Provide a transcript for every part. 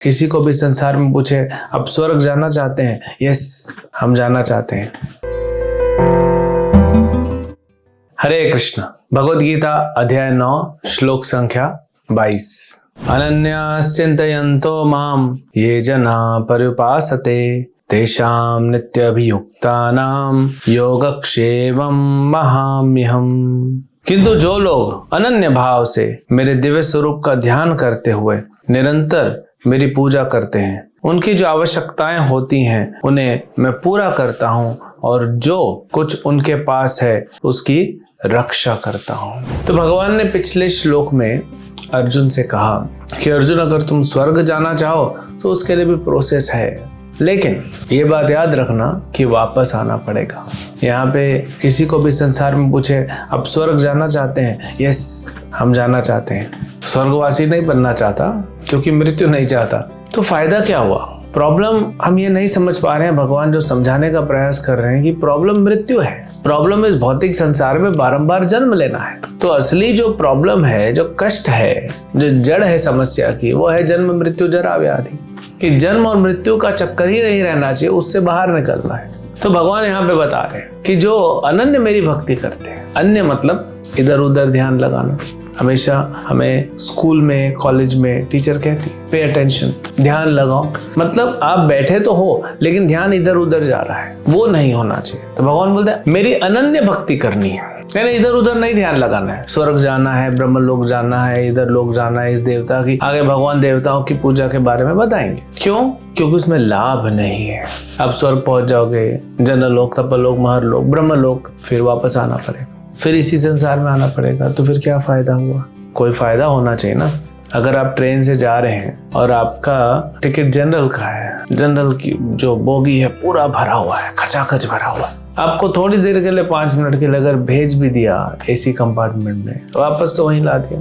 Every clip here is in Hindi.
किसी को भी संसार में पूछे आप स्वर्ग जाना चाहते हैं? यस, हम जाना चाहते हैं। हरे कृष्ण। भगवद गीता अध्याय 9 श्लोक संख्या 22। अनन्याश्चिन्तयन्तो माम ये जना पर्युपासते तेषां नित्यभियुक्तानां योगक्षेमं वहाम्यहम्। किंतु जो लोग अनन्य भाव से मेरे दिव्य स्वरूप का ध्यान करते हुए निरंतर मेरी पूजा करते हैं, उनकी जो आवश्यकताएं होती हैं उन्हें मैं पूरा करता हूं और जो कुछ उनके पास है उसकी रक्षा करता हूं। तो भगवान ने पिछले श्लोक में अर्जुन से कहा कि अर्जुन, अगर तुम स्वर्ग जाना चाहो तो उसके लिए भी प्रोसेस है, लेकिन ये बात याद रखना कि वापस आना पड़ेगा। यहाँ पे किसी को भी संसार में पूछे आप स्वर्ग जाना चाहते हैं? यस, हम जाना चाहते हैं। स्वर्गवासी नहीं बनना चाहता क्योंकि मृत्यु नहीं चाहता, तो फायदा क्या हुआ? प्रॉब्लम हम ये नहीं समझ पा रहे हैं। भगवान जो समझाने का प्रयास कर रहे हैं कि प्रॉब्लम मृत्यु है, प्रॉब्लम इस भौतिक संसार में बारंबार जन्म लेना है। तो असली जो प्रॉब्लम है, जो कष्ट है, जो जड़ है समस्या की, वो है जन्म मृत्यु जरा व्याधि। कि जन्म और मृत्यु का चक्कर ही नहीं रहना चाहिए, उससे बाहर निकलना है। तो भगवान यहाँ पे बता रहे हैं कि जो अनन्य मेरी भक्ति करते हैं, अन्य मतलब इधर उधर ध्यान लगाना। हमेशा हमें स्कूल में, कॉलेज में टीचर कहती पे अटेंशन, ध्यान लगाओ। मतलब आप बैठे तो हो लेकिन ध्यान इधर उधर जा रहा है, वो नहीं होना चाहिए। तो भगवान बोलते हैं मेरी अनन्य भक्ति करनी है, यानी इधर उधर नहीं ध्यान लगाना है। स्वर्ग जाना है, ब्रह्म लोक जाना है, इधर लोक जाना है, इस देवता की आगे भगवान देवताओं की पूजा के बारे में बताएंगे। क्यों? क्योंकि उसमें लाभ नहीं है। आप स्वर्ग पहुंच जाओगे, जनलोक, तपलोक, महरलोक, ब्रह्मलोक, फिर वापस आना पड़ेगा, फिर इसी संसार में आना पड़ेगा। तो फिर क्या फायदा हुआ? कोई फायदा होना चाहिए ना। अगर आप ट्रेन से जा रहे हैं और आपका टिकट जनरल का है, जनरल की जो बोगी है पूरा भरा हुआ है, खचाखच भरा हुआ है, आपको थोड़ी देर के लिए 5 मिनट के लिए अगर भेज भी दिया एसी कंपार्टमेंट में, वापस तो वहीं ला दिया,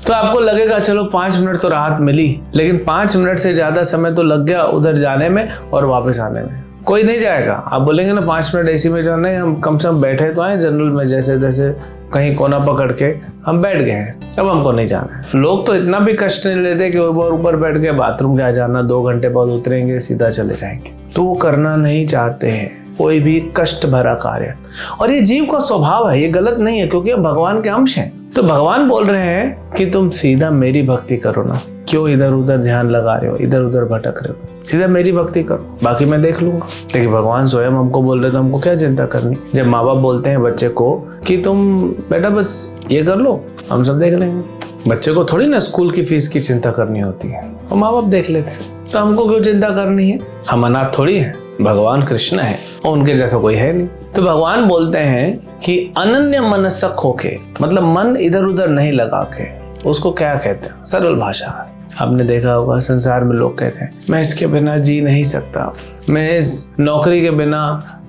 तो आपको लगेगा चलो 5 मिनट तो राहत मिली, लेकिन 5 मिनट से ज्यादा समय तो लग गया उधर जाने में और वापस आने में। कोई नहीं जाएगा। आप बोलेंगे ना 5 मिनट एसी में जाना है, हम कम से कम बैठे तो आए जनरल में, जैसे जैसे कहीं कोना पकड़ के हम बैठ गए हैं, अब हमको नहीं जाना है। लोग तो इतना भी कष्ट नहीं लेते कि ऊपर बैठ के बाथरूम क्या जाना, 2 घंटे बाद उतरेंगे सीधा चले जाएंगे, तो वो करना नहीं चाहते हैं कोई भी कष्ट भरा कार्य। और ये जीव का स्वभाव है, ये गलत नहीं है, क्योंकि हम भगवान के अंश हैं। तो भगवान बोल रहे हैं कि तुम सीधा मेरी भक्ति करो ना, क्यों इधर उधर ध्यान लगा रहे हो, इधर उधर भटक रहे हो, सीधा मेरी भक्ति करो, बाकी मैं देख लूंगा। लेकिन भगवान स्वयं हमको बोल रहे तो हमको क्या चिंता करनी। जब माँ बाप बोलते हैं बच्चे को कि तुम बेटा बस ये कर लो, हम सब देख लेंगे। बच्चे को थोड़ी ना स्कूल की फीस की चिंता करनी होती है, और माँ बाप देख लेते हैं, तो हमको क्यों चिंता करनी है? हम अनाथ थोड़ी है, भगवान कृष्ण है और उनके जैसा कोई है नहीं। तो भगवान बोलते हैं कि अनन्य मनसक होके, मतलब मन इधर उधर नहीं लगा के, उसको क्या कहते हैं? सरल भाषा है। आपने देखा होगा संसार में लोग कहते हैं मैं इसके बिना जी नहीं सकता, मैं इस नौकरी के बिना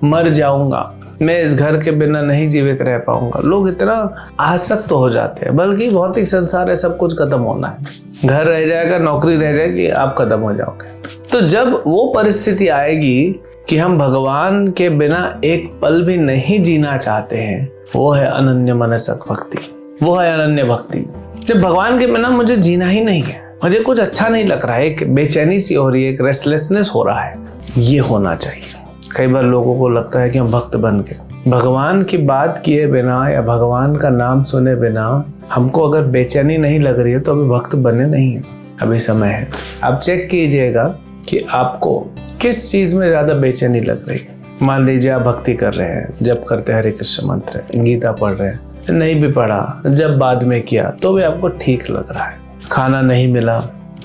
मर जाऊंगा, मैं इस घर के बिना नहीं जीवित रह पाऊंगा। लोग इतना आसक्त हो जाते हैं, बल्कि भौतिक संसार है, सब कुछ खत्म होना है, घर रह जाएगा, नौकरी रह जाएगी, आप खत्म हो जाओगे। तो जब वो परिस्थिति आएगी कि हम भगवान के बिना एक पल भी नहीं जीना चाहते हैं, वो है अनन्य मनसक भक्ति, वो है अनन्य भक्ति। जब भगवान के बिना मुझे जीना ही नहीं है, मुझे कुछ अच्छा नहीं लग रहा है, एक बेचैनी सी हो रही है, एक रेस्टलेसनेस हो रहा है, ये होना चाहिए। कई बार लोगों को लगता है कि हम भक्त बन गए, भगवान की बात किए बिना या भगवान का नाम सुने बिना हमको अगर बेचैनी नहीं लग रही है तो अभी भक्त बने नहीं है, अभी समय है। आप चेक कीजिएगा कि आपको किस चीज में ज्यादा बेचैनी लग रही है। मान लीजिए आप भक्ति कर रहे हैं, जप करते हैं, हरे कृष्ण मंत्र, गीता पढ़ रहे हैं, नहीं भी पढ़ा, जब बाद में किया तो भी आपको ठीक लग रहा है। खाना नहीं मिला,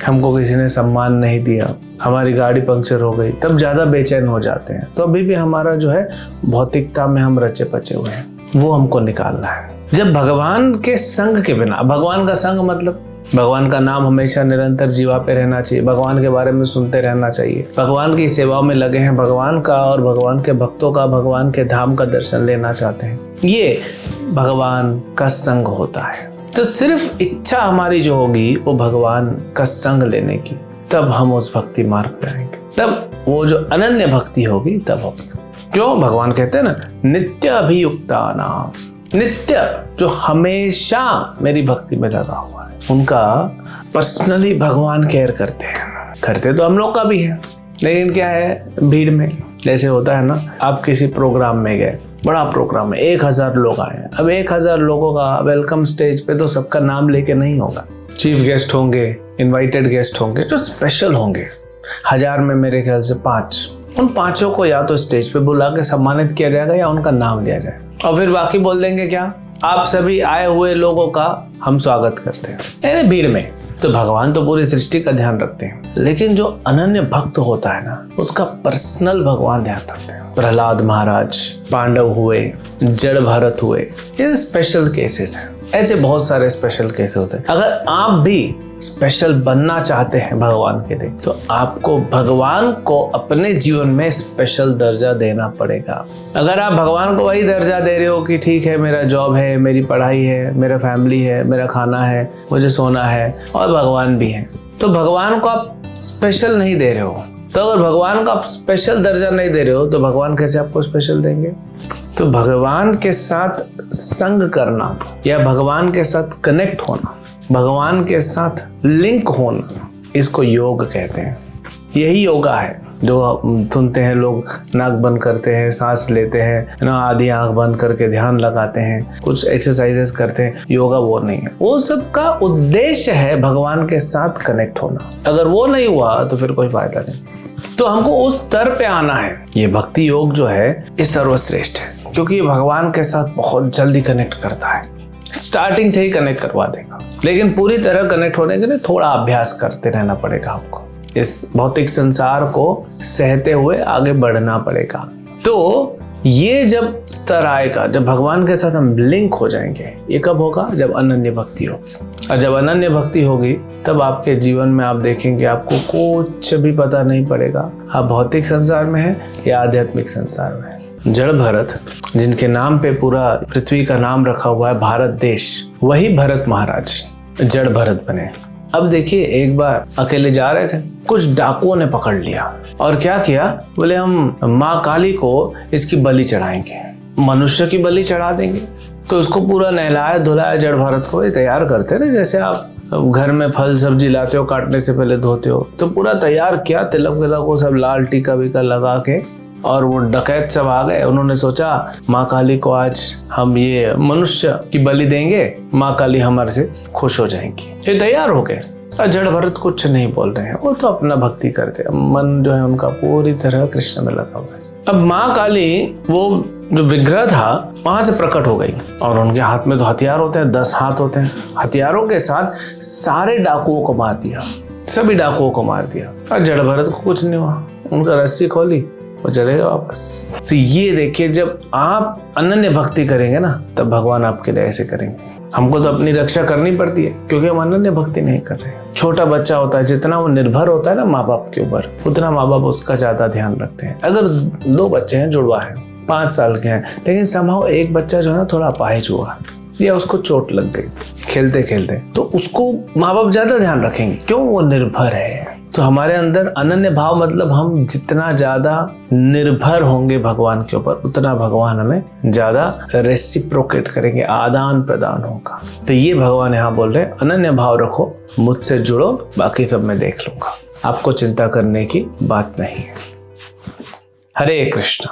हमको किसी ने सम्मान नहीं दिया, हमारी गाड़ी पंक्चर हो गई, तब ज्यादा बेचैन हो जाते हैं। तो अभी भी हमारा जो है भौतिकता में हम रचे पचे हुए हैं, वो हमको निकालना है। जब भगवान के संग के बिना, भगवान का संग मतलब भगवान का नाम हमेशा निरंतर जीवा पे रहना चाहिए, भगवान के बारे में सुनते रहना चाहिए, भगवान की सेवा में लगे हैं, भगवान का और भगवान के भक्तों का, भगवान के धाम का दर्शन लेना चाहते हैं, ये भगवान का संग होता है। तो सिर्फ इच्छा हमारी जो होगी वो भगवान का संग लेने की, तब हम उस भक्ति मार्ग पे आएंगे, तब वो जो अनन्य भक्ति होगी तब होगी। क्यों? भगवान कहते हैं ना नित्य अभियुक्ता नाम, नित्य जो हमेशा मेरी भक्ति में लगा हुआ है, उनका पर्सनली भगवान केयर करते हैं। करते तो हम लोग का भी है, लेकिन क्या है, भीड़ में जैसे होता है ना, आप किसी प्रोग्राम में गए, बड़ा प्रोग्राम है, 1000 लोग आए, अब 1000 लोगों का वेलकम स्टेज पे तो सबका नाम लेके नहीं होगा। चीफ गेस्ट होंगे, इनवाइटेड गेस्ट होंगे, जो स्पेशल होंगे, 1000 में मेरे ख्याल से 5, उन 5 को या तो स्टेज पे बुला के सम्मानित किया जाएगा या उनका नाम लिया जाए, और फिर बाकी बोल देंगे क्या, आप सभी आए हुए लोगों का हम स्वागत करते हैं। यानी भीड़ में तो भगवान तो पूरी सृष्टि का ध्यान रखते हैं, लेकिन जो अनन्य भक्त होता है ना, उसका पर्सनल भगवान ध्यान रखते हैं। प्रहलाद महाराज, पांडव हुए, जड़ भरत हुए, ये स्पेशल केसेस हैं। ऐसे बहुत सारे स्पेशल केसेस होते हैं। अगर आप भी स्पेशल बनना चाहते हैं भगवान के लिए, तो आपको भगवान को अपने जीवन में स्पेशल दर्जा देना पड़ेगा। अगर आप भगवान को वही दर्जा दे रहे हो कि ठीक है, मेरा जॉब है, मेरी पढ़ाई है, मेरा फैमिली है, मेरा खाना है, मुझे सोना है और भगवान भी है, तो भगवान को आप स्पेशल नहीं दे रहे हो। तो अगर भगवान को आप स्पेशल दर्जा नहीं दे रहे हो, तो भगवान कैसे आपको स्पेशल देंगे? तो भगवान के साथ संग करना या भगवान के साथ कनेक्ट होना, भगवान के साथ लिंक होना, इसको योग कहते हैं। यही योगा है जो सुनते हैं लोग, नाक बंद करते हैं, सांस लेते हैं ना, आधी आंख बंद करके ध्यान लगाते हैं, कुछ एक्सरसाइजेस करते हैं। योगा वो नहीं है, वो सबका उद्देश्य है भगवान के साथ कनेक्ट होना। अगर वो नहीं हुआ तो फिर कोई फायदा नहीं। तो हमको उस स्तर पे आना है। ये भक्ति योग जो है ये सर्वश्रेष्ठ है, क्योंकि ये भगवान के साथ बहुत जल्दी कनेक्ट करता है, स्टार्टिंग से ही कनेक्ट करवा देगा। लेकिन पूरी तरह कनेक्ट होने के लिए थोड़ा अभ्यास करते रहना पड़ेगा हमको, इस भौतिक संसार को सहते हुए आगे बढ़ना पड़ेगा। तो ये जब स्तर आएगा, जब भगवान के साथ हम लिंक हो जाएंगे, ये कब होगा? जब अनन्य भक्ति होगी। और जब अनन्य भक्ति होगी तब आपके जीवन में आप देखेंगे आपको कुछ भी पता नहीं पड़ेगा, आप भौतिक संसार में हैं या आध्यात्मिक संसार में हैं। जड़ भरत, जिनके नाम पे पूरा पृथ्वी का नाम रखा हुआ है भारत देश, वही भरत महाराज जड़ भरत बने। अब देखिए, एक बार अकेले जा रहे थे, कुछ डाकुओं ने पकड़ लिया और क्या किया, बोले हम माँ काली को इसकी बलि चढ़ाएंगे, मनुष्य की बलि चढ़ा देंगे। तो उसको पूरा नहलाया धुलाया, जड़ भरत को तैयार करते ना, जैसे आप घर में फल सब्जी लाते हो, काटने से पहले धोते हो, तो पूरा तैयार किया, तिलक विलक वो सब लाल टीका वीका लगा के। और वो डकैत सब आ गए, उन्होंने सोचा माँ काली को आज हम ये मनुष्य की बलि देंगे, माँ काली हमारे से खुश हो जाएंगी। ये तैयार हो गए और जड़ भरत कुछ नहीं बोल रहे हैं, वो तो अपना भक्ति करते हैं, मन जो है उनका पूरी तरह कृष्ण में लगा हुआ है। अब माँ काली वो जो विग्रह था वहां से प्रकट हो गई और उनके हाथ में तो हथियार होते हैं, 10 हाथ होते हैं। हथियारों के साथ सारे डाकुओं को मार दिया, सभी डाकुओं को मार दिया और जड़ भरत को कुछ नहीं हुआ, उनका रस्सी खोली, वो चले गए वापस। तो ये देखिए, जब आप अनन्य भक्ति करेंगे ना, तब भगवान आपके लिए ऐसे करेंगे। हमको तो अपनी रक्षा करनी पड़ती है, क्योंकि हम अनन्य भक्ति नहीं कर रहे। छोटा बच्चा होता है, जितना वो निर्भर होता है ना माँ बाप के ऊपर, उतना माँ बाप उसका ज्यादा ध्यान रखते हैं। अगर 2 बच्चे हैं, जुड़वा है, 5 साल के हैं, लेकिन समहाउ एक बच्चा जो है ना थोड़ा अपाहिज हुआ या उसको चोट लग गई खेलते खेलते, तो उसको माँ बाप ज्यादा ध्यान रखेंगे, क्यों? वो निर्भर है। तो हमारे अंदर अनन्य भाव मतलब हम जितना ज्यादा निर्भर होंगे भगवान के ऊपर, उतना भगवान हमें ज्यादा रेसिप्रोकेट करेंगे, आदान प्रदान होगा। तो ये भगवान यहाँ बोल रहे हैं, अनन्य भाव रखो, मुझसे जुड़ो, बाकी सब मैं देख लूंगा, आपको चिंता करने की बात नहीं है। हरे कृष्ण।